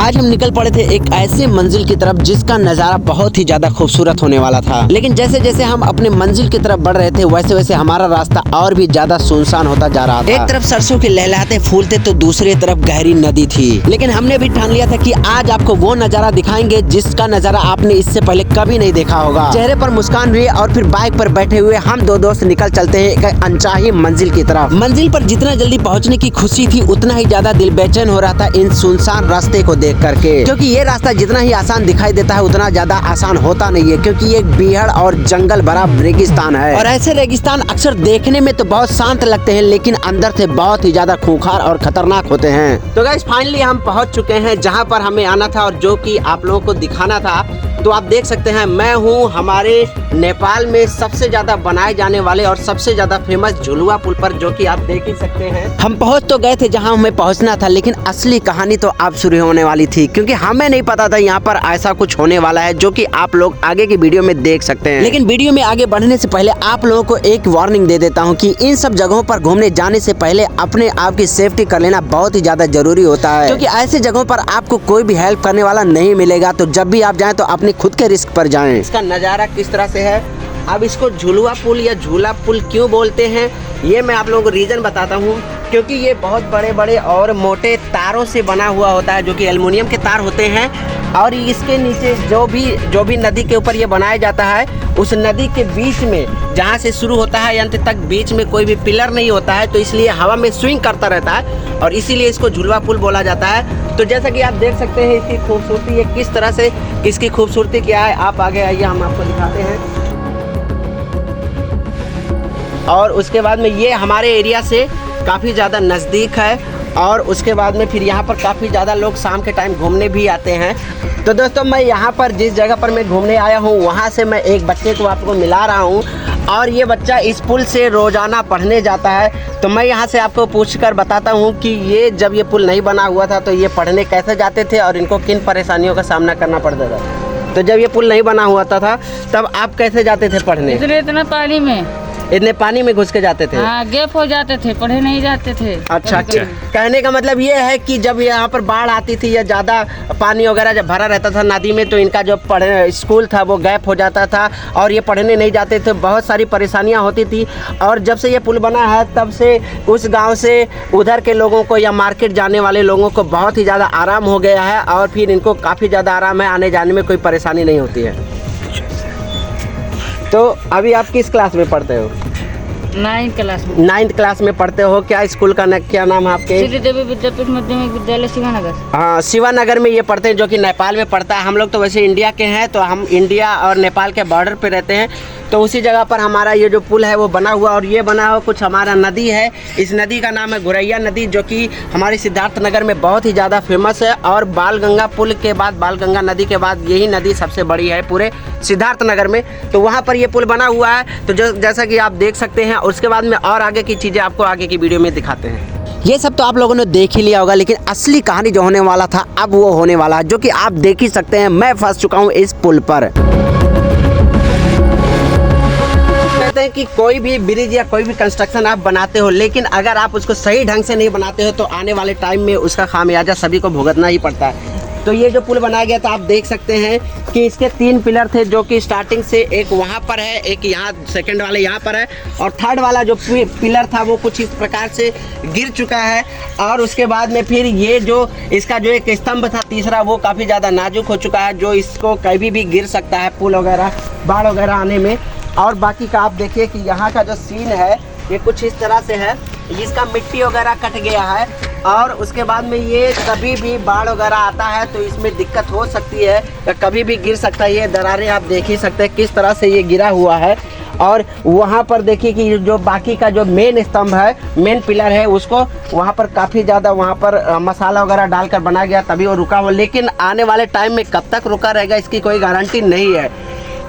आज हम निकल पड़े थे एक ऐसे मंजिल की तरफ जिसका नज़ारा बहुत ही ज्यादा खूबसूरत होने वाला था। लेकिन जैसे जैसे हम अपने मंजिल की तरफ बढ़ रहे थे वैसे वैसे हमारा रास्ता और भी ज्यादा सुनसान होता जा रहा था। एक तरफ सरसों के लहलहाते फूल थे तो दूसरी तरफ गहरी नदी थी। लेकिन हमने भी ठान लिया था कि आज आपको वो नज़ारा दिखाएंगे जिसका नज़ारा आपने इससे पहले कभी नहीं देखा होगा। चेहरे पर मुस्कान हुई और फिर बाइक पर बैठे हुए हम दो दोस्त निकल चलते हैं एक अनचाही मंजिल की तरफ। मंजिल पर जितना जल्दी पहुंचने की खुशी थी उतना ही ज्यादा दिल बेचैन हो रहा था इन सुनसान रास्ते को देख करके, क्योंकि ये रास्ता जितना ही आसान दिखाई देता है उतना ज्यादा आसान होता नहीं है, क्योंकि ये एक बीहड़ और जंगल भरा रेगिस्तान है। और ऐसे रेगिस्तान अक्सर देखने में तो बहुत शांत लगते हैं लेकिन अंदर से बहुत ही ज्यादा खूंखार और खतरनाक होते हैं। तो गाइस फाइनली हम पहुंच चुके हैं जहां पर हमें आना था और जो कि आप लोगों को दिखाना था। तो आप देख सकते हैं मैं हूं हमारे नेपाल में सबसे ज्यादा बनाए जाने वाले और सबसे ज्यादा फेमस झुलुआ पुल पर, जो कि आप देख ही सकते हैं। हम पहुंच तो गए थे जहां हमें पहुंचना था, लेकिन असली कहानी तो अब शुरू होने वाली थी, क्योंकि हमें नहीं पता था यहाँ पर ऐसा कुछ होने वाला है जो कि आप लोग आगे की वीडियो में देख सकते हैं। लेकिन वीडियो में आगे बढ़ने से पहले आप लोगों को एक वार्निंग दे देता हूँ कि इन सब जगहों पर घूमने जाने से पहले अपने आप की सेफ्टी कर लेना बहुत ही ज्यादा जरूरी होता है, क्योंकि ऐसे जगहों पर आपको कोई भी हेल्प करने वाला नहीं मिलेगा। तो जब भी आप जाएं तो अपनी खुद के रिस्क पर जाएं। इसका नज़ारा किस तरह से है, अब इसको झुलुआ पुल या झूला पुल क्यों बोलते हैं ये मैं आप लोगों को रीज़न बताता हूँ। क्योंकि ये बहुत बड़े बड़े और मोटे तारों से बना हुआ होता है, जो कि एल्युमिनियम के तार होते हैं। और इसके नीचे जो भी नदी के ऊपर ये बनाया जाता है, उस नदी के बीच में जहाँ से शुरू होता है अंत तक बीच में कोई भी पिलर नहीं होता है, तो इसलिए हवा में स्विंग करता रहता है और इसीलिए इसको झुलुआ पुल बोला जाता है। तो जैसा कि आप देख सकते हैं इसकी खूबसूरती ये किस तरह से, इसकी खूबसूरती क्या है, आप आगे आइए हम आपको दिखाते हैं। और उसके बाद में ये हमारे एरिया से काफ़ी ज़्यादा नज़दीक है और उसके बाद में फिर यहाँ पर काफ़ी ज़्यादा लोग शाम के टाइम घूमने भी आते हैं। तो दोस्तों मैं यहाँ पर जिस जगह पर मैं घूमने आया हूँ वहाँ से मैं एक बच्चे को आपको मिला रहा हूँ और ये बच्चा इस पुल से रोज़ाना पढ़ने जाता है। तो मैं यहाँ से आपको पूछकर बताता हूँ कि ये जब ये पुल नहीं बना हुआ था तो ये पढ़ने कैसे जाते थे और इनको किन परेशानियों का सामना करना पड़ता था। तो जब ये पुल नहीं बना हुआ था तब आप कैसे जाते थे पढ़ने? इतने पानी में घुस के जाते थे? हाँ, गैप हो जाते थे, पढ़े नहीं जाते थे। अच्छा, कहने का मतलब ये है कि जब यहाँ पर बाढ़ आती थी या ज़्यादा पानी वगैरह जब भरा रहता था नदी में तो इनका जो स्कूल था वो गैप हो जाता था और ये पढ़ने नहीं जाते थे, बहुत सारी परेशानियाँ होती थी। और जब से ये पुल बना है तब से उस गाँव से उधर के लोगों को या मार्केट जाने वाले लोगों को बहुत ही ज़्यादा आराम हो गया है और फिर इनको काफ़ी ज़्यादा आराम है, आने जाने में कोई परेशानी नहीं होती है। तो अभी आप किस क्लास में पढ़ते हो? 9th क्लास में। 9th क्लास में पढ़ते हो। क्या स्कूल का क्या नाम है आपके? श्री देवी विद्यापीठ माध्यमिक विद्यालय शिवानगर। हाँ, शिवानगर में ये पढ़ते हैं, जो कि नेपाल में पड़ता है। हम लोग तो वैसे इंडिया के हैं, तो हम इंडिया और नेपाल के बॉर्डर पे रहते हैं। तो उसी जगह पर हमारा ये जो पुल है वो बना हुआ, और ये बना हुआ कुछ हमारा नदी है। इस नदी का नाम है गुरैया नदी, जो कि हमारे सिद्धार्थ नगर में बहुत ही ज़्यादा फेमस है। और बालगंगा पुल के बाद, बालगंगा नदी के बाद यही नदी सबसे बड़ी है पूरे सिद्धार्थ नगर में। तो वहाँ पर ये पुल बना हुआ है। तो जैसा कि आप देख सकते हैं, उसके बाद में और आगे की चीज़ें आपको आगे की वीडियो में दिखाते हैं। ये सब तो आप लोगों ने देख ही लिया होगा, लेकिन असली कहानी जो होने वाला था अब वो होने वाला है, जो कि आप देख ही सकते हैं। मैं फंस चुका हूँ इस पुल पर। कहते हैं कि कोई भी ब्रिज या कोई भी कंस्ट्रक्शन आप बनाते हो, लेकिन अगर आप उसको सही ढंग से नहीं बनाते हो तो आने वाले टाइम में उसका खामियाजा सभी को भुगतना ही पड़ता है। तो ये जो पुल बनाया गया था आप देख सकते हैं कि इसके 3 पिलर थे, जो कि स्टार्टिंग से एक वहाँ पर है, एक यहाँ, सेकंड वाले यहाँ पर है, और थर्ड वाला जो पिलर था वो कुछ इस प्रकार से गिर चुका है। और उसके बाद में फिर ये जो इसका जो एक स्तंभ था तीसरा, वो काफ़ी ज़्यादा नाजुक हो चुका है, जो इसको कभी भी गिर सकता है पुल वगैरह, बाढ़ वगैरह आने में। और बाकी का आप देखिए कि यहाँ का जो सीन है ये कुछ इस तरह से है, इसका मिट्टी वगैरह कट गया है। और उसके बाद में ये कभी भी बाढ़ वगैरह आता है तो इसमें दिक्कत हो सकती है, तो कभी भी गिर सकता है। ये दरारें आप देख ही सकते हैं किस तरह से ये गिरा हुआ है। और वहाँ पर देखिए कि जो बाकी का जो मेन स्तंभ है, मेन पिलर है, उसको वहाँ पर काफ़ी ज़्यादा वहाँ पर मसाला वगैरह डालकर बनाया गया तभी वो रुका हुआ। लेकिन आने वाले टाइम में कब तक रुका रहेगा इसकी कोई गारंटी नहीं है।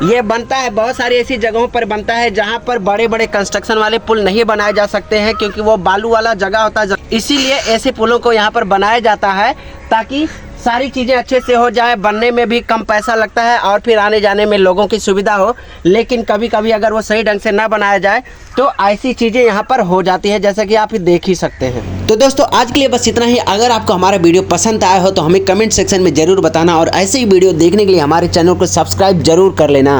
ये बनता है बहुत सारी ऐसी जगहों पर बनता है जहाँ पर बड़े बड़े कंस्ट्रक्शन वाले पुल नहीं बनाए जा सकते हैं, क्योंकि वो बालू वाला जगह होता है। इसीलिए ऐसे पुलों को यहाँ पर बनाया जाता है ताकि सारी चीज़ें अच्छे से हो जाए, बनने में भी कम पैसा लगता है और फिर आने जाने में लोगों की सुविधा हो। लेकिन कभी कभी अगर वो सही ढंग से ना बनाया जाए तो ऐसी चीज़ें यहाँ पर हो जाती है, जैसा कि आप देख ही सकते हैं। तो दोस्तों आज के लिए बस इतना ही। अगर आपको हमारा वीडियो पसंद आया हो तो हमें कमेंट सेक्शन में ज़रूर बताना और ऐसे ही वीडियो देखने के लिए हमारे चैनल को सब्सक्राइब जरूर कर लेना।